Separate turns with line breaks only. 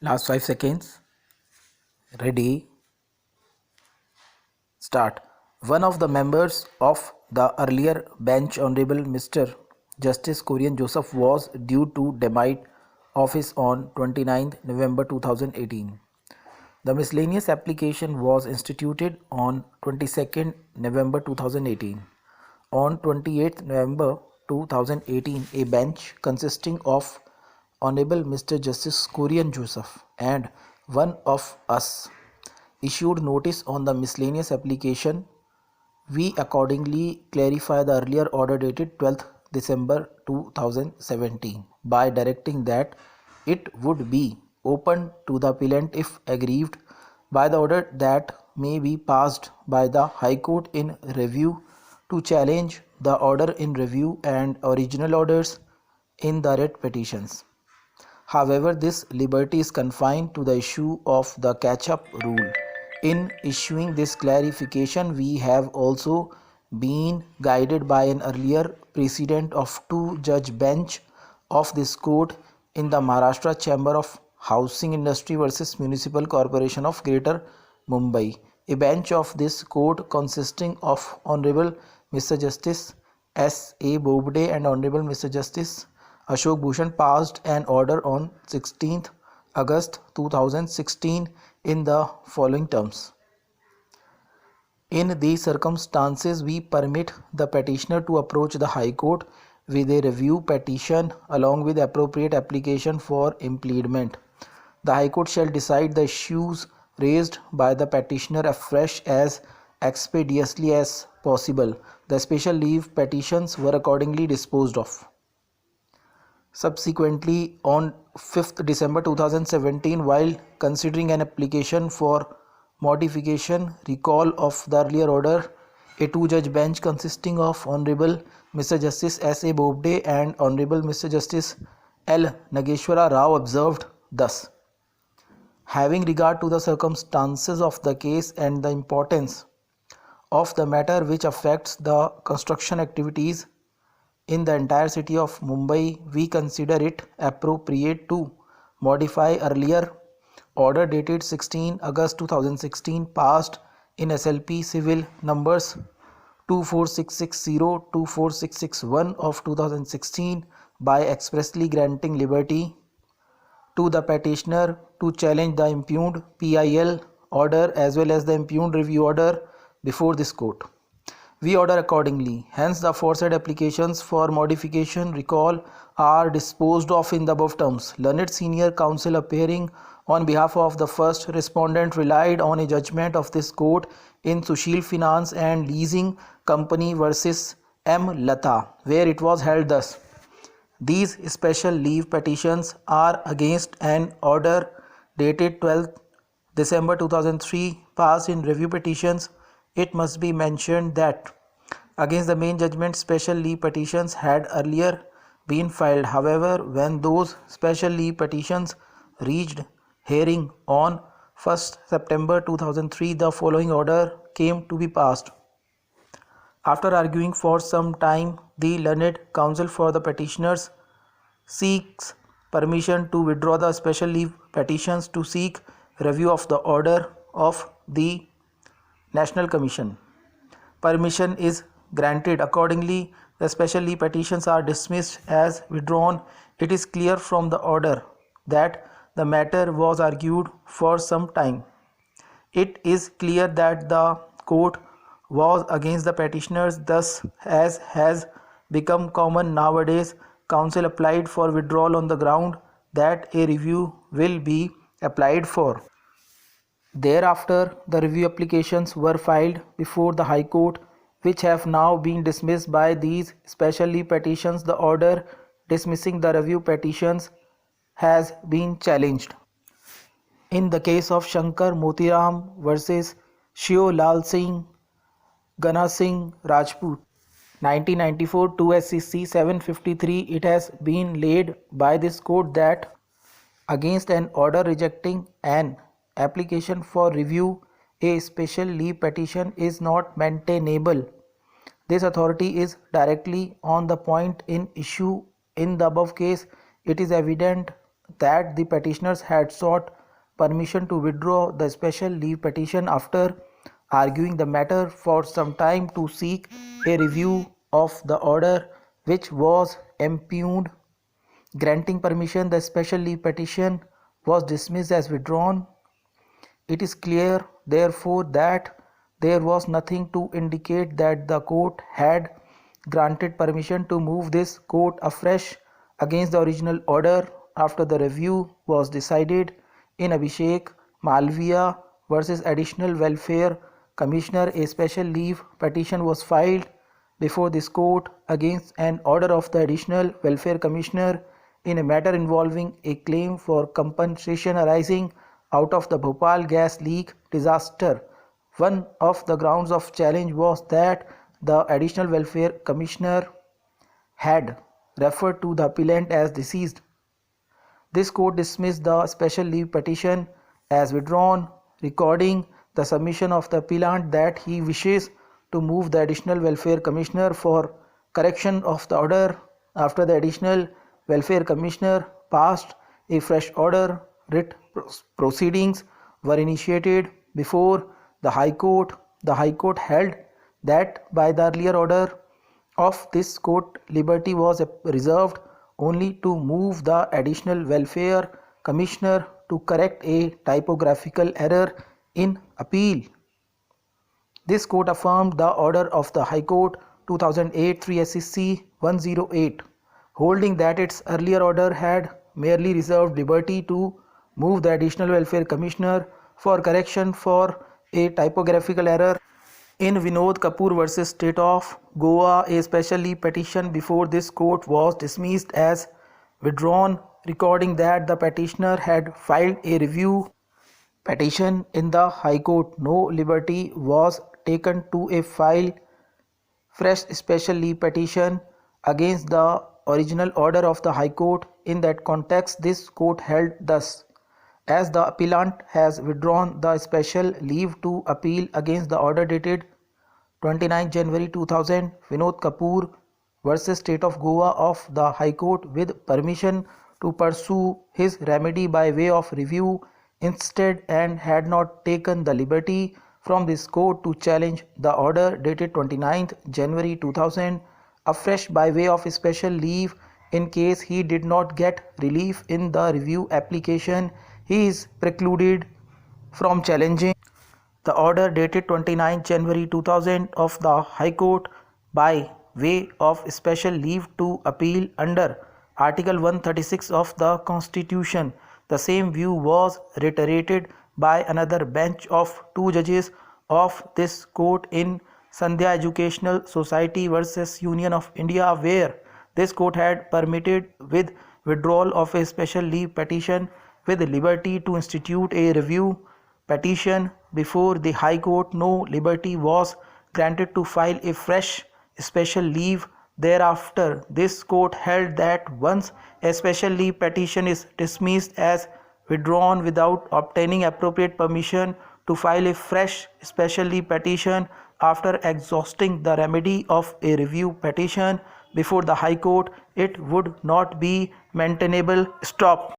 Last 5 seconds. Ready. Start. One of the members of the earlier bench, Honorable Mr. Justice Kurian Joseph, was due to demit office on 29th November 2018. The miscellaneous application was instituted on 22nd November 2018. On 28th November 2018, a bench consisting of Honorable Mr. Justice Kurian Joseph and one of us issued notice on the miscellaneous application. We accordingly clarify the earlier order dated 12th December 2017 by directing that it would be open to the appellant if aggrieved by the order that may be passed by the High Court in review to challenge the order in review and original orders in the writ petitions. However, this liberty is confined to the issue of the catch-up rule. In issuing this clarification, we have also been guided by an earlier precedent of two-judge bench of this court in the Maharashtra Chamber of Housing Industry versus Municipal Corporation of Greater Mumbai. A bench of this court consisting of Honorable Mr. Justice S. A. Bobde and Honorable Mr. Justice Ashok Bhushan passed an order on 16th August 2016 in the following terms. In these circumstances, we permit the petitioner to approach the High Court with a review petition along with appropriate application for impleadment. The High Court shall decide the issues raised by the petitioner afresh as expeditiously as possible. The special leave petitions were accordingly disposed of. Subsequently, on 5th December 2017, while considering an application for modification recall of the earlier order, a two-judge bench consisting of Honorable Mr. Justice S. A. Bobde and Honorable Mr. Justice L. Nageshwara Rao observed thus. Having regard to the circumstances of the case and the importance of the matter which affects the construction activities in the entire city of Mumbai, we consider it appropriate to modify earlier order dated 16 August 2016 passed in SLP Civil numbers 24660 24661 of 2016 by expressly granting liberty to the petitioner to challenge the impugned PIL order as well as the impugned review order before this court. We order accordingly. Hence, the aforesaid applications for modification recall are disposed of in the above terms. Learned senior counsel appearing on behalf of the first respondent relied on a judgment of this court in Sushil Finance and Leasing Company versus M. Lata, where it was held thus. These special leave petitions are against an order dated 12th December 2003 passed in review petitions. It must be mentioned that against the main judgment special leave petitions had earlier been filed. However, when those special leave petitions reached hearing on 1st September 2003, the following order came to be passed. After arguing for some time, the learned counsel for the petitioners seeks permission to withdraw the special leave petitions to seek review of the order of the National Commission. Permission is granted. Accordingly, the special leave petitions are dismissed as withdrawn. It is clear from the order that the matter was argued for some time. It is clear that the court was against the petitioners. Thus, as has become common nowadays, counsel applied for withdrawal on the ground that a review will be applied for. Thereafter, the review applications were filed before the High Court, which have now been dismissed by these special leave petitions. The order dismissing the review petitions has been challenged. In the case of Shankar Motiram versus Shio Lal Singh, Gana Singh Rajput, 1994 2 SCC 753, it has been laid by this court that against an order rejecting an application for review, a special leave petition is not maintainable. This authority is directly on the point in issue in the above case. It is evident that the petitioners had sought permission to withdraw the special leave petition after arguing the matter for some time to seek a review of the order which was impugned. Granting permission, the special leave petition was dismissed as withdrawn. It is clear, therefore, that there was nothing to indicate that the court had granted permission to move this court afresh against the original order after the review was decided in Abhishek Malviya versus Additional Welfare Commissioner. A special leave petition was filed before this court against an order of the Additional Welfare Commissioner in a matter involving a claim for compensation arising out of the Bhopal gas leak disaster. One of the grounds of challenge was that the Additional Welfare Commissioner had referred to the appellant as deceased. This court dismissed the special leave petition as withdrawn, recording the submission of the appellant that he wishes to move the Additional Welfare Commissioner for correction of the order. After the Additional Welfare Commissioner passed a fresh order, writ proceedings were initiated before the High Court. The High Court held that by the earlier order of this court, liberty was reserved only to move the Additional Welfare Commissioner to correct a typographical error in appeal. This court affirmed the order of the High Court 2008 3 SCC 108, holding that its earlier order had merely reserved liberty to move the Additional Welfare Commissioner for correction for a typographical error. In Vinod Kapoor versus State of Goa, a special leave petition before this court was dismissed as withdrawn, recording that the petitioner had filed a review petition in the High Court. No liberty was taken to file fresh special leave petition against the original order of the High Court. In that context, this court held thus: as the appellant has withdrawn the special leave to appeal against the order dated 29 January 2000, Vinod Kapoor versus State of Goa of the High Court, with permission to pursue his remedy by way of review instead, and had not taken the liberty from this court to challenge the order dated 29th January 2000 afresh by way of special leave. In case he did not get relief in the review application, he is precluded from challenging the order dated 29 January 2000 of the High Court by way of special leave to appeal under Article 136 of the Constitution. The same view was reiterated by another bench of 2 judges of this court in Sandhya Educational Society versus Union of India, where this court had permitted with withdrawal of a special leave petition with liberty to institute a review petition before the High Court. No liberty was granted to file a fresh special leave thereafter. This court held that once a special leave petition is dismissed as withdrawn without obtaining appropriate permission to file a fresh special leave petition after exhausting the remedy of a review petition before the High Court, it would not be maintainable. Stop.